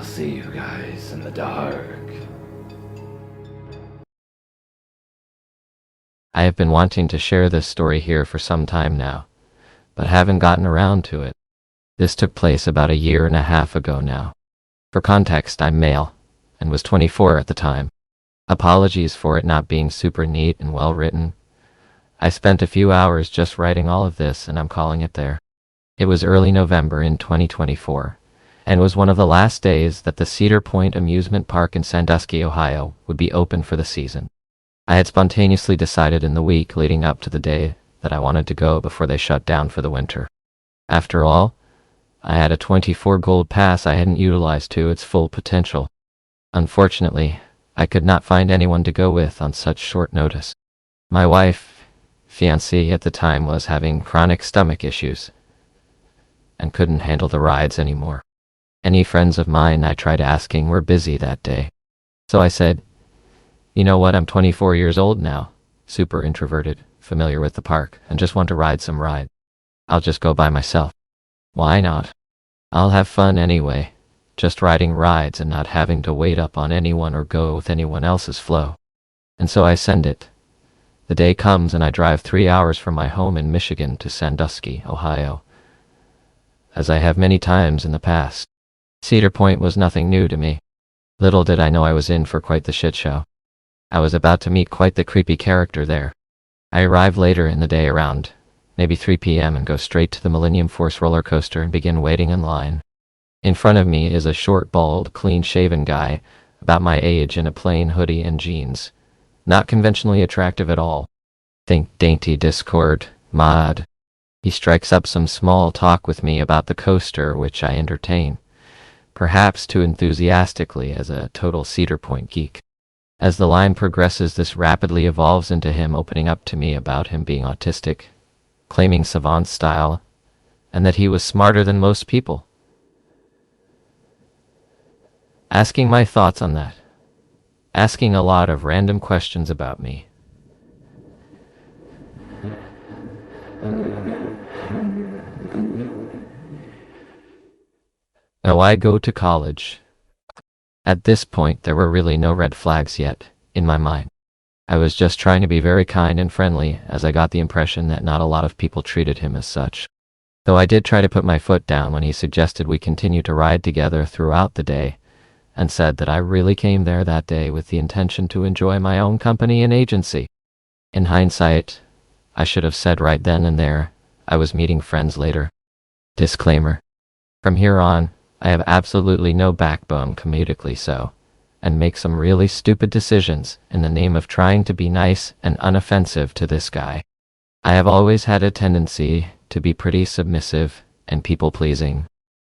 see you guys in the dark. I have been wanting to share this story here for some time now, but haven't gotten around to it. This took place about a year and a half ago now. For context, I'm male, and was 24 at the time. Apologies for it not being super neat and well written. I spent a few hours just writing all of this, and I'm calling it there. It was early November in 2024, and was one of the last days that the Cedar Point Amusement Park in Sandusky, Ohio, would be open for the season. I had spontaneously decided in the week leading up to the day that I wanted to go before they shut down for the winter. After all, I had a 24 gold pass I hadn't utilized to its full potential. Unfortunately, I could not find anyone to go with on such short notice. My wife, fiancée at the time, was having chronic stomach issues and couldn't handle the rides anymore. Any friends of mine I tried asking were busy that day. So I said, you know what, I'm 24 years old now, super introverted, familiar with the park, and just want to ride some ride. I'll just go by myself. Why not? I'll have fun anyway, just riding rides and not having to wait up on anyone or go with anyone else's flow. And so I send it. The day comes and I drive 3 hours from my home in Michigan to Sandusky, Ohio, as I have many times in the past. Cedar Point was nothing new to me. Little did I know I was in for quite the shit show. I was about to meet quite the creepy character there. I arrive later in the day around maybe 3 p.m. and go straight to the Millennium Force roller coaster and begin waiting in line. In front of me is a short, bald, clean-shaven guy about my age in a plain hoodie and jeans. Not conventionally attractive at all. Think dainty Discord mod. He strikes up some small talk with me about the coaster, which I entertain, perhaps too enthusiastically as a total Cedar Point geek. As the line progresses, this rapidly evolves into him opening up to me about him being autistic, claiming savant style, and that he was smarter than most people. Asking my thoughts on that. Asking a lot of random questions about me. Now I go to college. At this point, there were really no red flags yet, in my mind. I was just trying to be very kind and friendly, as I got the impression that not a lot of people treated him as such. Though I did try to put my foot down when he suggested we continue to ride together throughout the day, and said that I really came there that day with the intention to enjoy my own company and agency. In hindsight, I should have said right then and there, I was meeting friends later. Disclaimer. From here on, I have absolutely no backbone, comedically so, and make some really stupid decisions in the name of trying to be nice and unoffensive to this guy. I have always had a tendency to be pretty submissive and people-pleasing.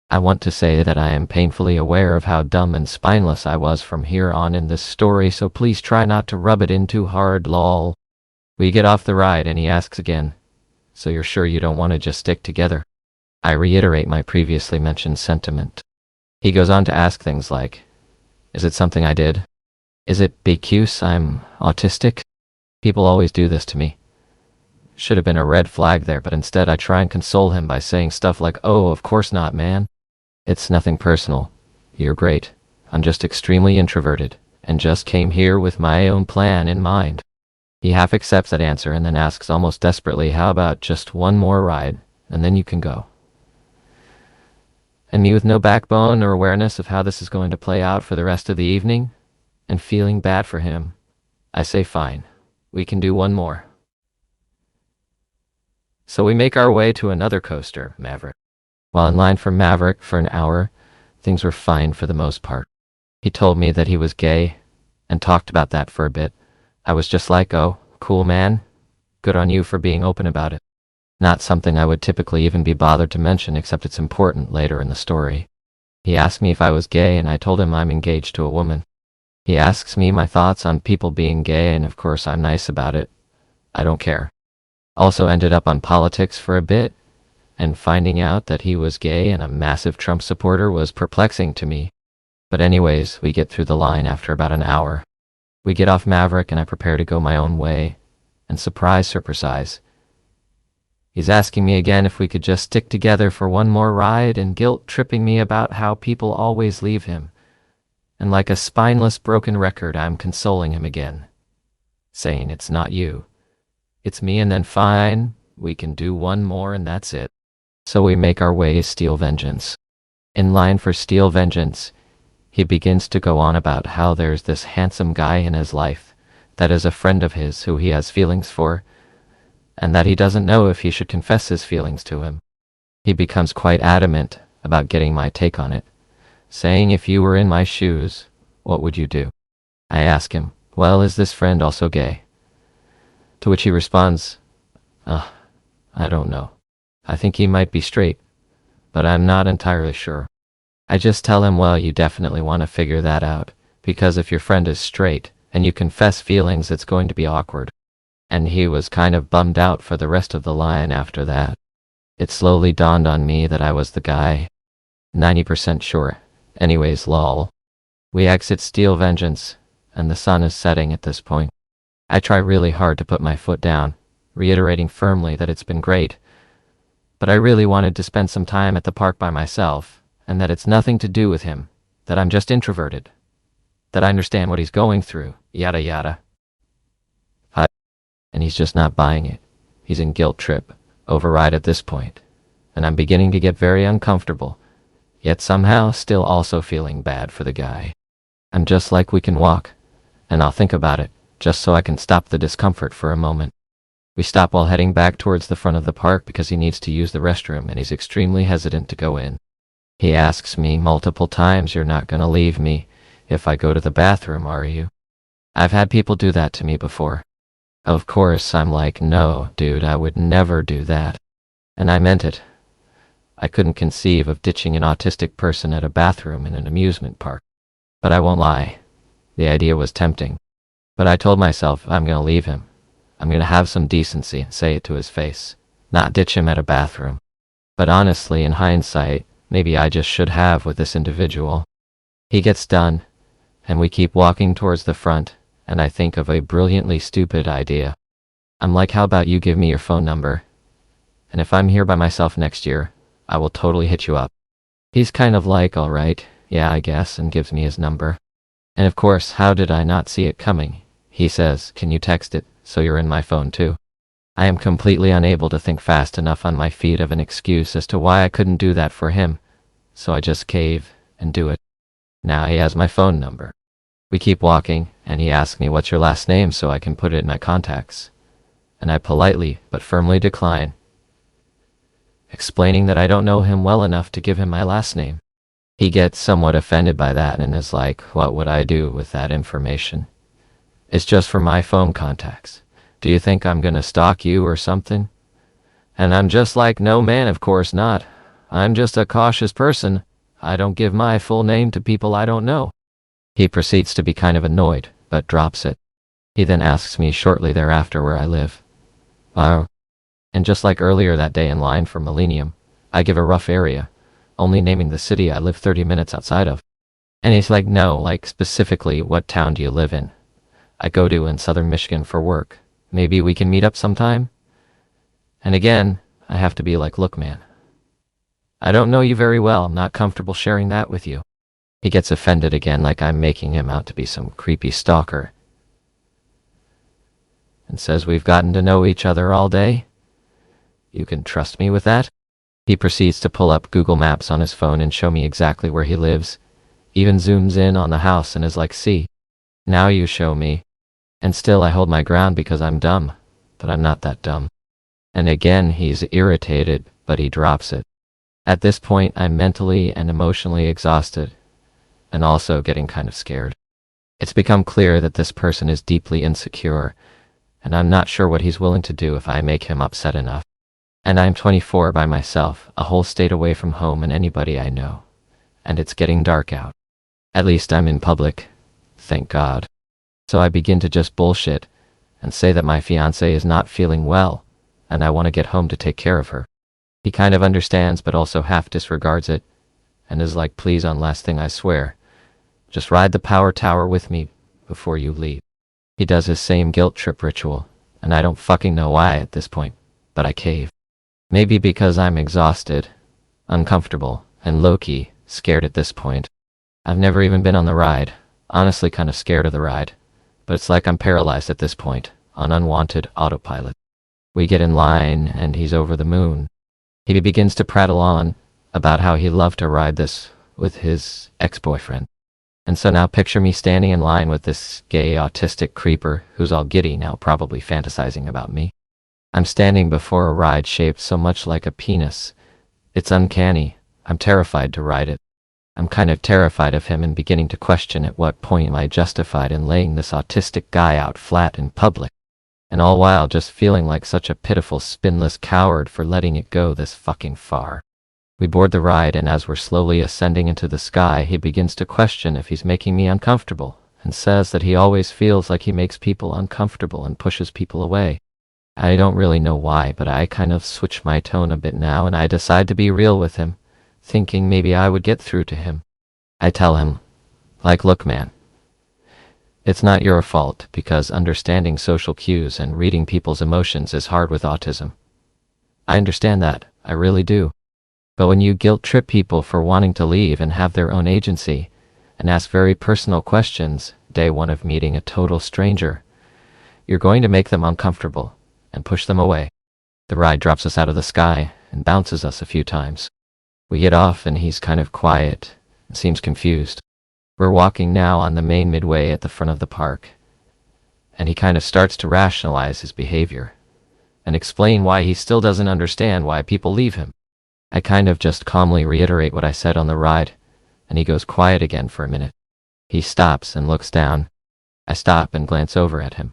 I want to say that I am painfully aware of how dumb and spineless I was from here on in this story, so please try not to rub it in too hard, lol. We get off the ride and he asks again, so you're sure you don't want to just stick together? I reiterate my previously mentioned sentiment. He goes on to ask things like, is it something I did? Is it because I'm autistic? People always do this to me. Should have been a red flag there, but instead I try and console him by saying stuff like, oh, of course not, man. It's nothing personal. You're great. I'm just extremely introverted, and just came here with my own plan in mind. He half accepts that answer and then asks almost desperately, how about just one more ride, and then you can go. And me with no backbone or awareness of how this is going to play out for the rest of the evening, and feeling bad for him, I say fine, we can do one more. So we make our way to another coaster, Maverick. While in line for Maverick for an hour, things were fine for the most part. He told me that he was gay, and talked about that for a bit. I was just like, oh, cool man, good on you for being open about it. Not something I would typically even be bothered to mention, except it's important later in the story. He asked me if I was gay, and I told him I'm engaged to a woman. He asks me my thoughts on people being gay, and of course I'm nice about it. I don't care. Also ended up on politics for a bit, and finding out that he was gay and a massive Trump supporter was perplexing to me. But anyways, we get through the line after about an hour. We get off Maverick and I prepare to go my own way, and surprise, he's asking me again if we could just stick together for one more ride and guilt-tripping me about how people always leave him, And like a spineless broken record, I'm consoling him again, saying it's not you, it's me, and then fine, we can do one more and that's it. So we make our way steal vengeance. In line for steal vengeance, he begins to go on about how there's this handsome guy in his life that is a friend of his who he has feelings for, and that he doesn't know if he should confess his feelings to him. He becomes quite adamant about getting my take on it, saying if you were in my shoes, what would you do? I ask him, well, is this friend also gay? To which he responds, I don't know. I think he might be straight, but I'm not entirely sure. I just tell him, well, you definitely want to figure that out, because if your friend is straight and you confess feelings, it's going to be awkward. And he was kind of bummed out for the rest of the line after that. It slowly dawned on me that I was the guy. 90% sure. Anyways, lol. We exit Steal Vengeance, and the sun is setting at this point. I try really hard to put my foot down, reiterating firmly that it's been great, but I really wanted to spend some time at the park by myself, and that it's nothing to do with him, that I'm just introverted, that I understand what he's going through, yada yada. And he's just not buying it. He's in guilt trip, override at this point, and I'm beginning to get very uncomfortable, yet somehow still also feeling bad for the guy. I'm just like, we can walk, and I'll think about it, just so I can stop the discomfort for a moment. We stop while heading back towards the front of the park because he needs to use the restroom and he's extremely hesitant to go in. He asks me multiple times, you're not gonna leave me if I go to the bathroom, are you? I've had people do that to me before. Of course, I'm like, no, dude, I would never do that. And I meant it. I couldn't conceive of ditching an autistic person at a bathroom in an amusement park. But I won't lie. The idea was tempting. But I told myself, I'm gonna leave him. I'm gonna have some decency and say it to his face, not ditch him at a bathroom. But honestly, in hindsight, maybe I just should have with this individual. He gets done, and we keep walking towards the front, and I think of a brilliantly stupid idea. I'm like, how about you give me your phone number? And if I'm here by myself next year, I will totally hit you up. He's kind of like, alright, yeah, I guess, and gives me his number. And of course, how did I not see it coming? He says, can you text it, so you're in my phone too? I am completely unable to think fast enough on my feet of an excuse as to why I couldn't do that for him, so I just cave and do it. Now he has my phone number. We keep walking, and he asks me, what's your last name, so I can put it in my contacts. And I politely but firmly decline, explaining that I don't know him well enough to give him my last name. He gets somewhat offended by that and is like, what would I do with that information? It's just for my phone contacts. Do you think I'm gonna stalk you or something? And I'm just like, no man, of course not. I'm just a cautious person. I don't give my full name to people I don't know. He proceeds to be kind of annoyed, but drops it. He then asks me shortly thereafter where I live. Wow. And just like earlier that day in line for Millennium, I give a rough area, only naming the city I live 30 minutes outside of. And he's like, no, like specifically what town do you live in? I go to in southern Michigan for work. Maybe we can meet up sometime? And again, I have to be like, look man, I don't know you very well, I'm not comfortable sharing that with you. He gets offended again, like I'm making him out to be some creepy stalker, and says we've gotten to know each other all day. You can trust me with that? He proceeds to pull up Google Maps on his phone and show me exactly where he lives, even zooms in on the house and is like, see, now you show me. And still I hold my ground because I'm dumb, but I'm not that dumb. And again he's irritated, but he drops it. At this point I'm mentally and emotionally exhausted, and also getting kind of scared. It's become clear that this person is deeply insecure, and I'm not sure what he's willing to do if I make him upset enough. And I'm 24 by myself, a whole state away from home and anybody I know. And it's getting dark out. At least I'm in public, thank God. So I begin to just bullshit, and say that my fiancée is not feeling well, and I want to get home to take care of her. He kind of understands but also half disregards it, and is like, please, on last thing I swear, just ride the power tower with me before you leave. He does his same guilt trip ritual, and I don't fucking know why at this point, but I cave. Maybe because I'm exhausted, uncomfortable, and low-key scared at this point. I've never even been on the ride. Honestly, kind of scared of the ride. But it's like I'm paralyzed at this point, on unwanted autopilot. We get in line, and he's over the moon. He begins to prattle on about how he loved to ride this with his ex-boyfriend. And so now picture me standing in line with this gay autistic creeper who's all giddy now, probably fantasizing about me. I'm standing before a ride shaped so much like a penis. It's uncanny. I'm terrified to ride it. I'm kind of terrified of him and beginning to question at what point am I justified in laying this autistic guy out flat in public. And all while just feeling like such a pitiful, spineless coward for letting it go this fucking far. We board the ride, and as we're slowly ascending into the sky, he begins to question if he's making me uncomfortable, and says that he always feels like he makes people uncomfortable and pushes people away. I don't really know why, but I kind of switch my tone a bit now, and I decide to be real with him, thinking maybe I would get through to him. I tell him, look man, it's not your fault, because understanding social cues and reading people's emotions is hard with autism. I understand that, I really do. But when you guilt-trip people for wanting to leave and have their own agency, and ask very personal questions, day one of meeting a total stranger, you're going to make them uncomfortable and push them away. The ride drops us out of the sky and bounces us a few times. We get off and he's kind of quiet and seems confused. We're walking now on the main midway at the front of the park, and he kind of starts to rationalize his behavior and explain why he still doesn't understand why people leave him. I kind of just calmly reiterate what I said on the ride, and he goes quiet again for a minute. He stops and looks down. I stop and glance over at him.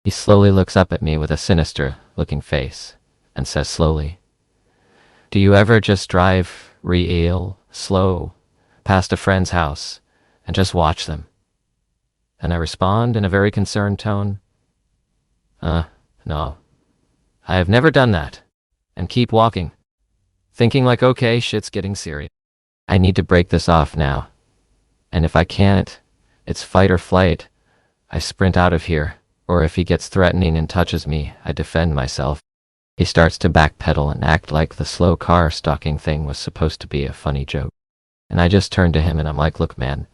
He slowly looks up at me with a sinister-looking face, and says slowly, "Do you ever just drive real slow past a friend's house and just watch them?" And I respond in a very concerned tone, no. I have never done that," and keep walking. Thinking like, okay, shit's getting serious. I need to break this off now. And if I can't, it's fight or flight. I sprint out of here, or if he gets threatening and touches me, I defend myself. He starts to backpedal and act like the slow car stalking thing was supposed to be a funny joke. And I just turn to him and I'm like, "Look man,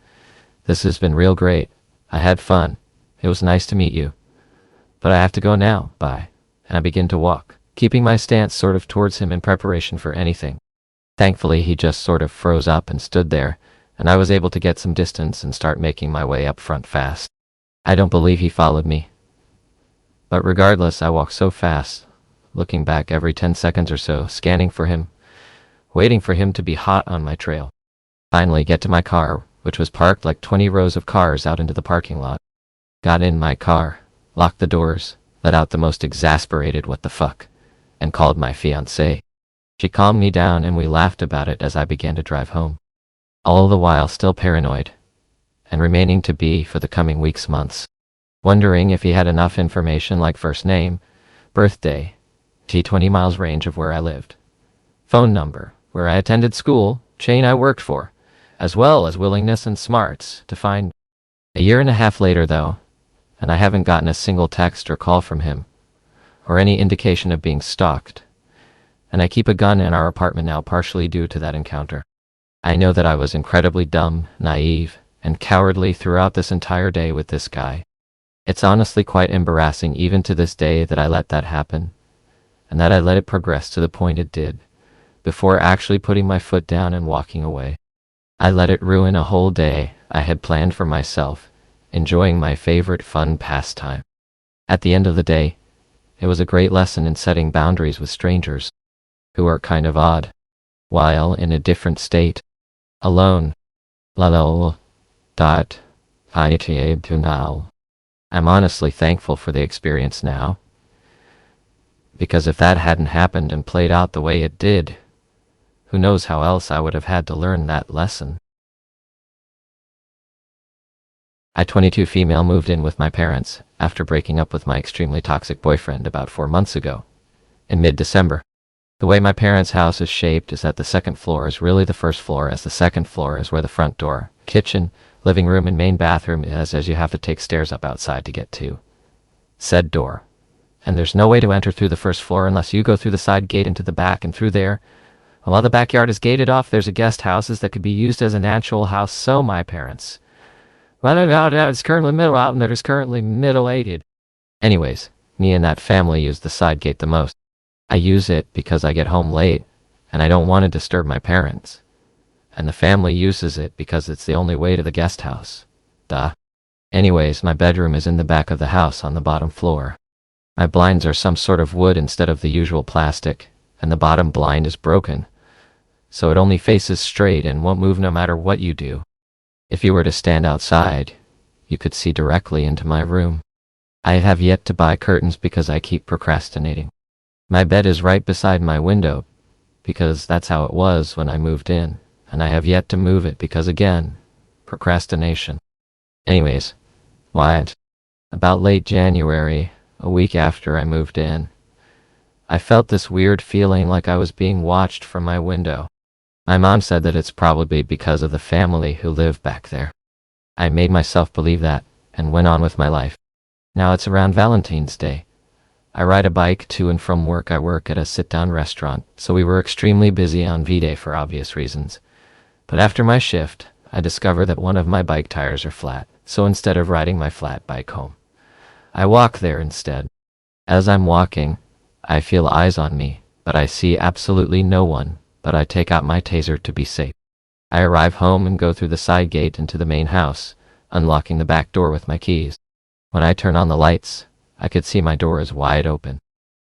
this has been real great. I had fun. It was nice to meet you. But I have to go now, bye." And I begin to walk, keeping my stance sort of towards him in preparation for anything. Thankfully, he just sort of froze up and stood there, and I was able to get some distance and start making my way up front fast. I don't believe he followed me. But regardless, I walk so fast, looking back every 10 seconds or so, scanning for him, waiting for him to be hot on my trail. Finally get to my car, which was parked like 20 rows of cars out into the parking lot. Got in my car, locked the doors, let out the most exasperated "what the fuck," and called my fiancée. She calmed me down and we laughed about it as I began to drive home. All the while still paranoid, and remaining to be for the coming weeks, months. Wondering if he had enough information like first name, birthday, 20 miles range of where I lived, phone number, where I attended school, chain I worked for, as well as willingness and smarts to find. A year and a half later though, and I haven't gotten a single text or call from him, or any indication of being stalked, and I keep a gun in our apartment now partially due to that encounter. I know that I was incredibly dumb, naive, and cowardly throughout this entire day with this guy. It's honestly quite embarrassing even to this day that I let that happen, and that I let it progress to the point it did, before actually putting my foot down and walking away. I let it ruin a whole day I had planned for myself, enjoying my favorite fun pastime. At the end of the day, it was a great lesson in setting boundaries with strangers, who are kind of odd, while in a different state, alone. I'm honestly thankful for the experience now, because if that hadn't happened and played out the way it did, who knows how else I would have had to learn that lesson. I, 22 female, moved in with my parents after breaking up with my extremely toxic boyfriend about 4 months ago, in mid-December. The way my parents' house is shaped is that the second floor is really the first floor, as the second floor is where the front door, kitchen, living room, and main bathroom is, as you have to take stairs up outside to get to said door. And there's no way to enter through the first floor unless you go through the side gate into the back, and through there, While the backyard is gated off, there's a guest houses that could be used as an actual house, so my parents. Well, it's currently middle-aged. Anyways, me and that family use the side gate the most. I use it because I get home late, and I don't want to disturb my parents. And the family uses it because it's the only way to the guest house. Duh. Anyways, my bedroom is in the back of the house on the bottom floor. My blinds are some sort of wood instead of the usual plastic, and the bottom blind is broken, so it only faces straight and won't move no matter what you do. If you were to stand outside, you could see directly into my room. I have yet to buy curtains because I keep procrastinating. My bed is right beside my window because that's how it was when I moved in, and I have yet to move it because, again, procrastination. Anyways, Wyatt, about late January, a week after I moved in, I felt this weird feeling like I was being watched from my window. My mom said that it's probably because of the family who live back there. I made myself believe that and went on with my life. Now it's around Valentine's Day. I ride a bike to and from work. I work at a sit-down restaurant, so we were extremely busy on V-Day for obvious reasons. But after my shift, I discover that one of my bike tires are flat, so instead of riding my flat bike home, I walk there instead. As I'm walking, I feel eyes on me, but I see absolutely no one, but I take out my taser to be safe. I arrive home and go through the side gate into the main house, unlocking the back door with my keys. When I turn on the lights, I could see my door is wide open.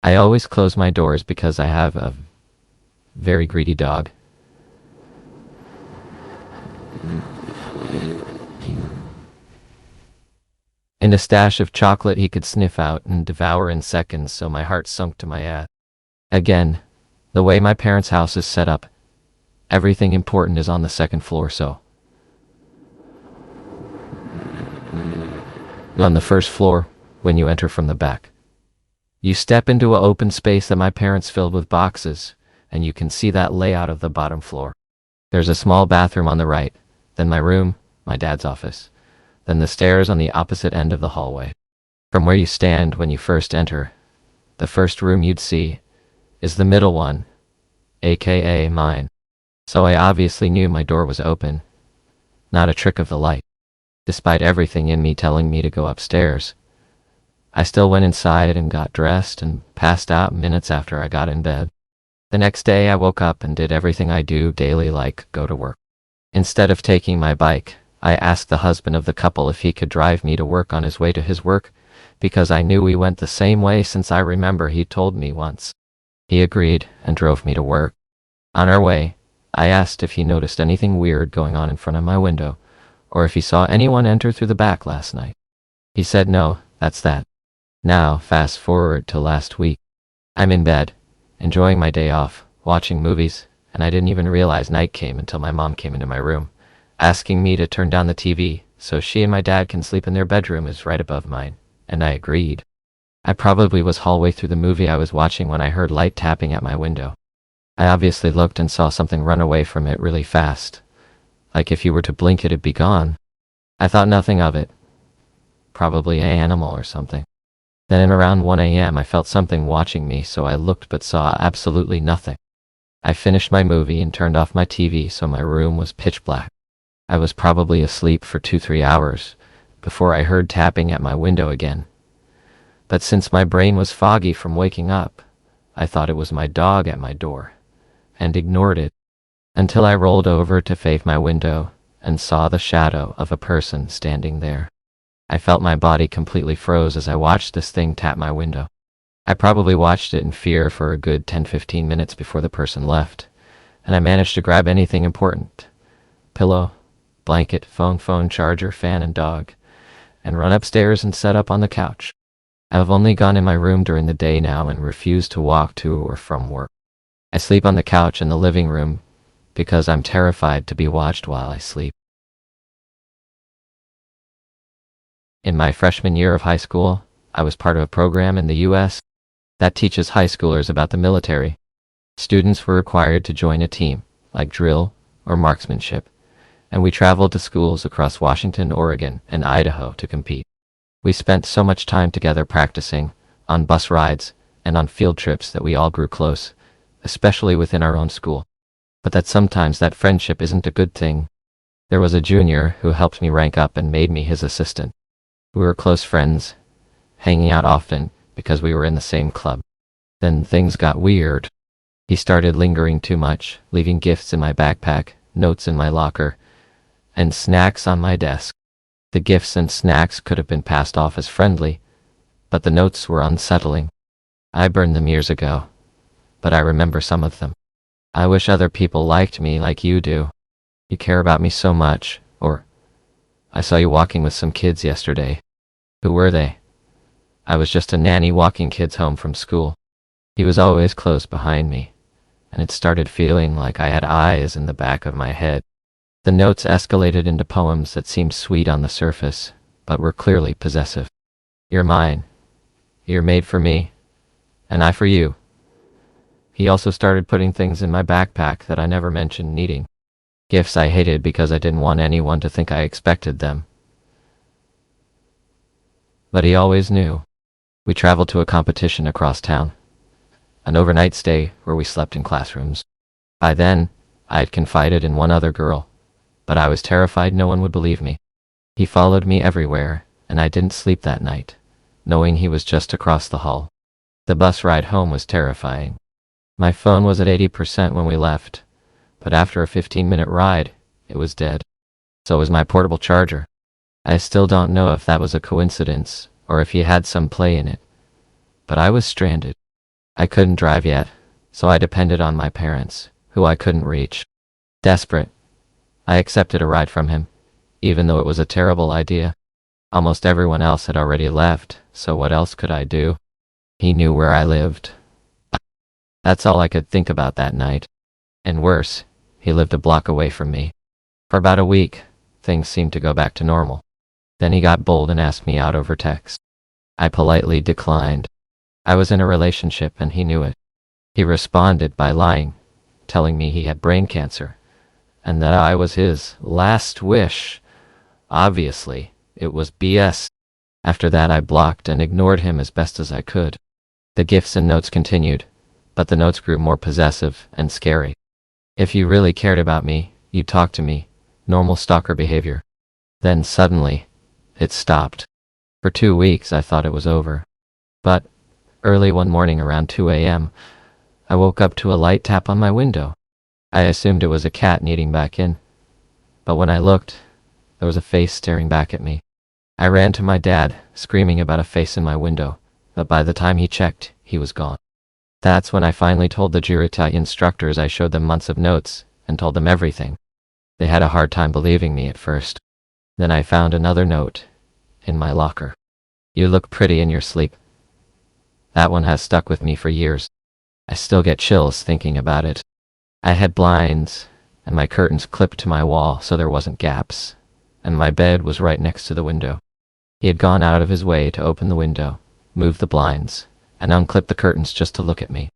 I always close my doors because I have a very greedy dog. And a stash of chocolate he could sniff out and devour in seconds, so my heart sunk to my ass. Again, the way my parents' house is set up, everything important is on the second floor, so. On the first floor, when you enter from the back, you step into an open space that my parents filled with boxes, and you can see that layout of the bottom floor. There's a small bathroom on the right, then my room, my dad's office, then the stairs on the opposite end of the hallway. From where you stand when you first enter, the first room you'd see is the middle one, aka mine. So I obviously knew my door was open, not a trick of the light. Despite everything in me telling me to go upstairs, I still went inside and got dressed and passed out minutes after I got in bed. The next day I woke up and did everything I do daily, like go to work. Instead of taking my bike, I asked the husband of the couple if he could drive me to work on his way to his work, because I knew we went the same way since I remember he told me once. He agreed and drove me to work. On our way, I asked if he noticed anything weird going on in front of my window, or if he saw anyone enter through the back last night. He said no, that's that. Now, fast forward to last week. I'm in bed, enjoying my day off, watching movies, and I didn't even realize night came until my mom came into my room, asking me to turn down the TV so she and my dad can sleep in their bedroom is right above mine, and I agreed. I probably was halfway through the movie I was watching when I heard light tapping at my window. I obviously looked and saw something run away from it really fast, like if you were to blink it'd be gone. I thought nothing of it. Probably an animal or something. Then at around 1 a.m. I felt something watching me, so I looked but saw absolutely nothing. I finished my movie and turned off my TV, so my room was pitch black. I was probably asleep for 2-3 hours before I heard tapping at my window again. But since my brain was foggy from waking up, I thought it was my dog at my door and ignored it until I rolled over to face my window and saw the shadow of a person standing there. I felt my body completely froze as I watched this thing tap my window. I probably watched it in fear for a good 10-15 minutes before the person left, and I managed to grab anything important: pillow, blanket, phone, charger, fan, and dog, and run upstairs and set up on the couch. I have only gone in my room during the day now and refuse to walk to or from work. I sleep on the couch in the living room because I'm terrified to be watched while I sleep. In my freshman year of high school, I was part of a program in the U.S. that teaches high schoolers about the military. Students were required to join a team, like drill or marksmanship, and we traveled to schools across Washington, Oregon, and Idaho to compete. We spent so much time together practicing, on bus rides, and on field trips that we all grew close, especially within our own school. but that sometimes that friendship isn't a good thing. There was a junior who helped me rank up and made me his assistant. We were close friends, hanging out often because we were in the same club. Then things got weird. He started lingering too much, leaving gifts in my backpack, notes in my locker, and snacks on my desk. The gifts and snacks could have been passed off as friendly, but the notes were unsettling. I burned them years ago, but I remember some of them. I wish other people liked me like you do. You care about me so much. Or, I saw you walking with some kids yesterday. Who were they? I was just a nanny walking kids home from school. He was always close behind me, and it started feeling like I had eyes in the back of my head. The notes escalated into poems that seemed sweet on the surface, but were clearly possessive. You're mine. You're made for me, and I for you. He also started putting things in my backpack that I never mentioned needing. Gifts I hated because I didn't want anyone to think I expected them. But he always knew. We traveled to a competition across town. An overnight stay where we slept in classrooms. By then, I had confided in one other girl, but I was terrified no one would believe me. He followed me everywhere, and I didn't sleep that night, knowing he was just across the hall. The bus ride home was terrifying. My phone was at 80% when we left, but after a 15-minute ride, it was dead. So was my portable charger. I still don't know if that was a coincidence or if he had some play in it, but I was stranded. I couldn't drive yet, so I depended on my parents, who I couldn't reach. Desperate, I accepted a ride from him, even though it was a terrible idea. Almost everyone else had already left, so what else could I do? He knew where I lived. That's all I could think about that night. And worse, he lived a block away from me. For about a week, things seemed to go back to normal. Then he got bold and asked me out over text. I politely declined. I was in a relationship and he knew it. He responded by lying, telling me he had brain cancer, and that I was his last wish. Obviously, it was BS. After that I blocked and ignored him as best as I could. The gifts and notes continued, but the notes grew more possessive and scary. If you really cared about me, you'd talk to me. Normal stalker behavior. Then suddenly, it stopped. For 2 weeks I thought it was over. But, early one morning around 2 a.m., I woke up to a light tap on my window. I assumed it was a cat needing back in. But when I looked, there was a face staring back at me. I ran to my dad, screaming about a face in my window, but by the time he checked, he was gone. That's when I finally told the jury instructors I showed them months of notes, and told them everything. They had a hard time believing me at first. Then I found another note in my locker. You look pretty in your sleep. That one has stuck with me for years. I still get chills thinking about it. I had blinds, and my curtains clipped to my wall so there wasn't gaps, and my bed was right next to the window. He had gone out of his way to open the window, move the blinds, and unclip the curtains just to look at me.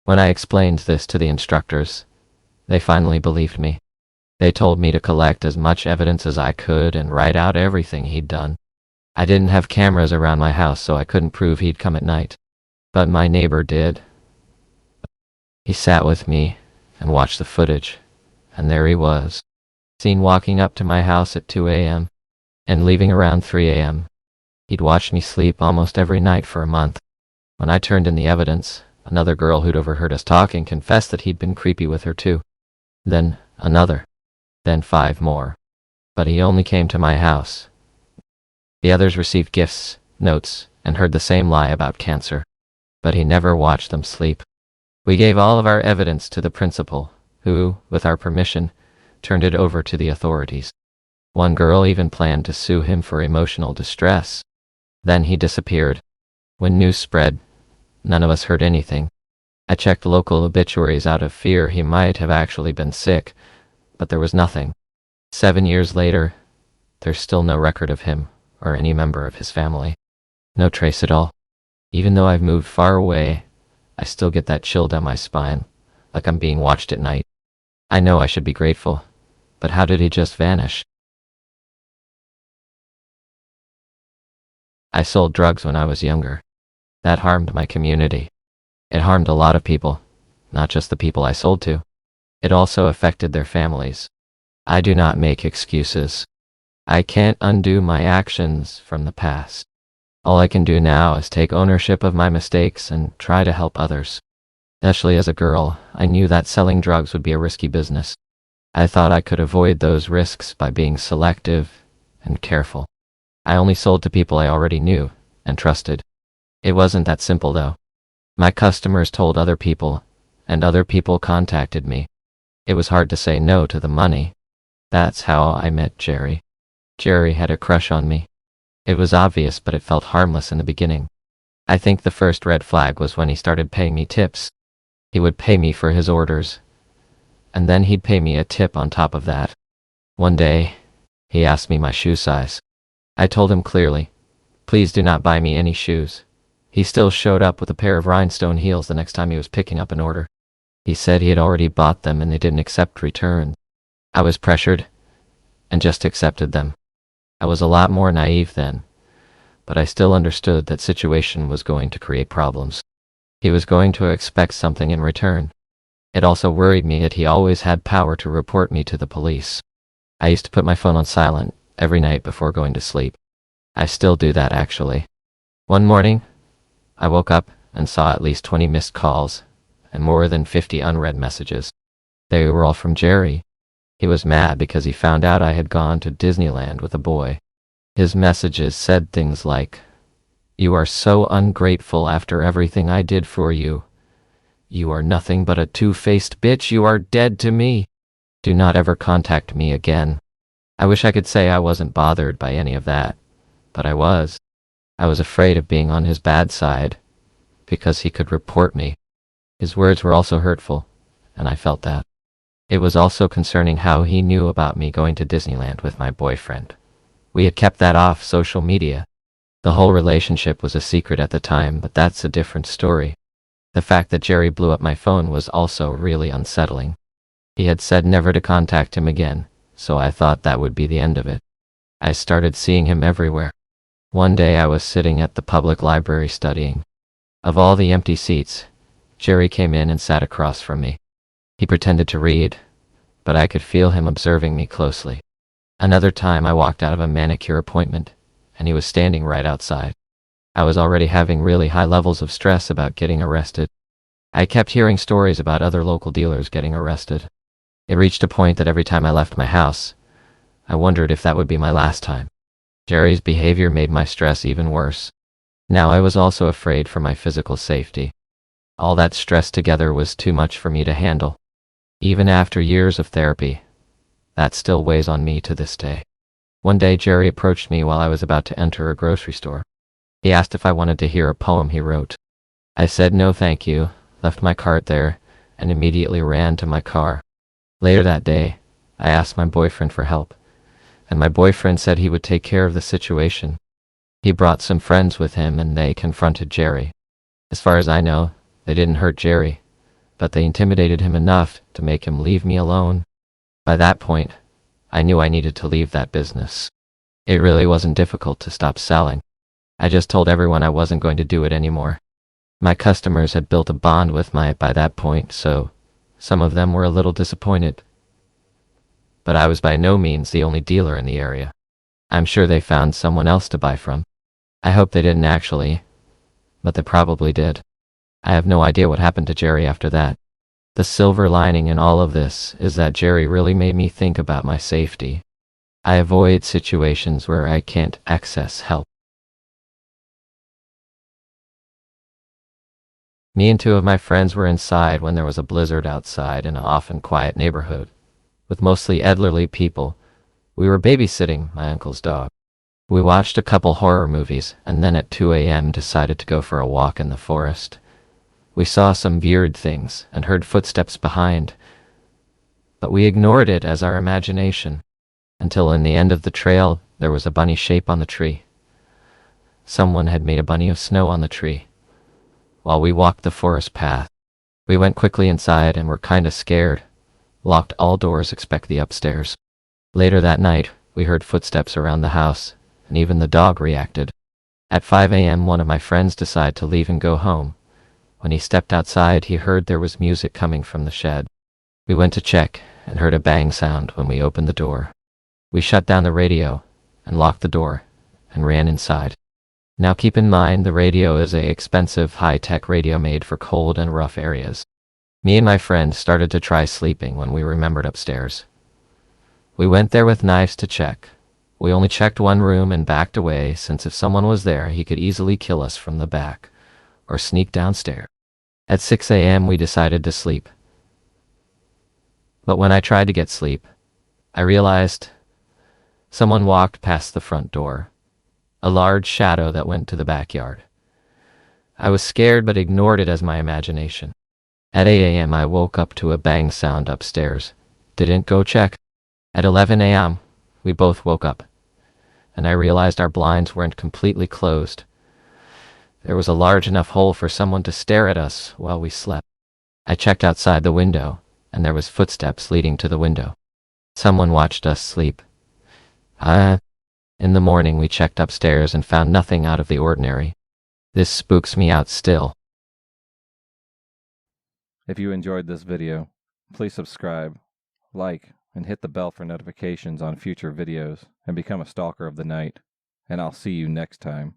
When I explained this to the instructors, they finally believed me. They told me to collect as much evidence as I could and write out everything he'd done. I didn't have cameras around my house, so I couldn't prove he'd come at night. But my neighbor did. He sat with me and watched the footage, and there he was, seen walking up to my house at 2 a.m. and leaving around 3 a.m. He'd watched me sleep almost every night for a month. When I turned in the evidence, another girl who'd overheard us talking confessed that he'd been creepy with her too. Then another. Then 5 more. But he only came to my house. The others received gifts, notes, and heard the same lie about cancer. But he never watched them sleep. We gave all of our evidence to the principal, who, with our permission, turned it over to the authorities. One girl even planned to sue him for emotional distress. Then he disappeared. When news spread, none of us heard anything. I checked local obituaries out of fear he might have actually been sick, but there was nothing. 7 years later, there's still no record of him or any member of his family. No trace at all. Even though I've moved far away, I still get that chill down my spine, like I'm being watched at night. I know I should be grateful, but how did he just vanish? I sold drugs when I was younger. That harmed my community. It harmed a lot of people, not just the people I sold to. It also affected their families. I do not make excuses. I can't undo my actions from the past. All I can do now is take ownership of my mistakes and try to help others. Especially as a girl, I knew that selling drugs would be a risky business. I thought I could avoid those risks by being selective and careful. I only sold to people I already knew and trusted. It wasn't that simple though. My customers told other people, and other people contacted me. It was hard to say no to the money. That's how I met Jerry. Jerry had a crush on me. It was obvious, but it felt harmless in the beginning. I think the first red flag was when he started paying me tips. He would pay me for his orders, and then he'd pay me a tip on top of that. One day, he asked me my shoe size. I told him clearly, please do not buy me any shoes. He still showed up with a pair of rhinestone heels the next time he was picking up an order. He said he had already bought them and they didn't accept returns. I was pressured, and just accepted them. I was a lot more naive then, but I still understood that situation was going to create problems. He was going to expect something in return. It also worried me that he always had power to report me to the police. I used to put my phone on silent every night before going to sleep. I still do that actually. One morning, I woke up and saw at least 20 missed calls and more than 50 unread messages. They were all from Jerry. He was mad because he found out I had gone to Disneyland with a boy. His messages said things like, "You are so ungrateful after everything I did for you. You are nothing but a two-faced bitch. You are dead to me. Do not ever contact me again." I wish I could say I wasn't bothered by any of that, but I was. I was afraid of being on his bad side because he could report me. His words were also hurtful, and I felt that. It was also concerning how he knew about me going to Disneyland with my boyfriend. We had kept that off social media. The whole relationship was a secret at the time, but that's a different story. The fact that Jerry blew up my phone was also really unsettling. He had said never to contact him again, so I thought that would be the end of it. I started seeing him everywhere. One day I was sitting at the public library studying. Of all the empty seats, Jerry came in and sat across from me. He pretended to read, but I could feel him observing me closely. Another time I walked out of a manicure appointment, and he was standing right outside. I was already having really high levels of stress about getting arrested. I kept hearing stories about other local dealers getting arrested. It reached a point that every time I left my house, I wondered if that would be my last time. Jerry's behavior made my stress even worse. Now I was also afraid for my physical safety. All that stress together was too much for me to handle. Even after years of therapy, that still weighs on me to this day. One day Jerry approached me while I was about to enter a grocery store. He asked if I wanted to hear a poem he wrote. I said no thank you, left my cart there, and immediately ran to my car. Later that day, I asked my boyfriend for help, and my boyfriend said he would take care of the situation. He brought some friends with him and they confronted Jerry. As far as I know, they didn't hurt Jerry, but they intimidated him enough to make him leave me alone. By that point, I knew I needed to leave that business. It really wasn't difficult to stop selling. I just told everyone I wasn't going to do it anymore. My customers had built a bond with me by that point, so some of them were a little disappointed. But I was by no means the only dealer in the area. I'm sure they found someone else to buy from. I hope they didn't actually, but they probably did. I have no idea what happened to Jerry after that. The silver lining in all of this is that Jerry really made me think about my safety. I avoid situations where I can't access help. Me and two of my friends were inside when there was a blizzard outside in an often quiet neighborhood, with mostly elderly people. We were babysitting my uncle's dog. We watched a couple horror movies and then at 2 a.m. decided to go for a walk in the forest. We saw some weird things and heard footsteps behind, but we ignored it as our imagination, until in the end of the trail there was a bunny shape on the tree. Someone had made a bunny of snow on the tree. While we walked the forest path, we went quickly inside and were kinda scared, locked all doors except the upstairs. Later that night, we heard footsteps around the house, and even the dog reacted. At 5 a.m. one of my friends decided to leave and go home. When he stepped outside, he heard there was music coming from the shed. We went to check and heard a bang sound when we opened the door. We shut down the radio and locked the door and ran inside. Now keep in mind the radio is a expensive high-tech radio made for cold and rough areas. Me and my friend started to try sleeping when we remembered upstairs. We went there with knives to check. We only checked one room and backed away, since if someone was there he could easily kill us from the back or sneak downstairs. At 6 a.m. we decided to sleep. But when I tried to get sleep, I realized someone walked past the front door, a large shadow that went to the backyard. I was scared but ignored it as my imagination. At 8 a.m. I woke up to a bang sound upstairs. Didn't go check. At 11 a.m. we both woke up, and I realized our blinds weren't completely closed. There was a large enough hole for someone to stare at us while we slept. I checked outside the window, and there was footsteps leading to the window. Someone watched us sleep. In the morning we checked upstairs and found nothing out of the ordinary. This spooks me out still. If you enjoyed this video, please subscribe, like, and hit the bell for notifications on future videos, and become a stalker of the night. And I'll see you next time.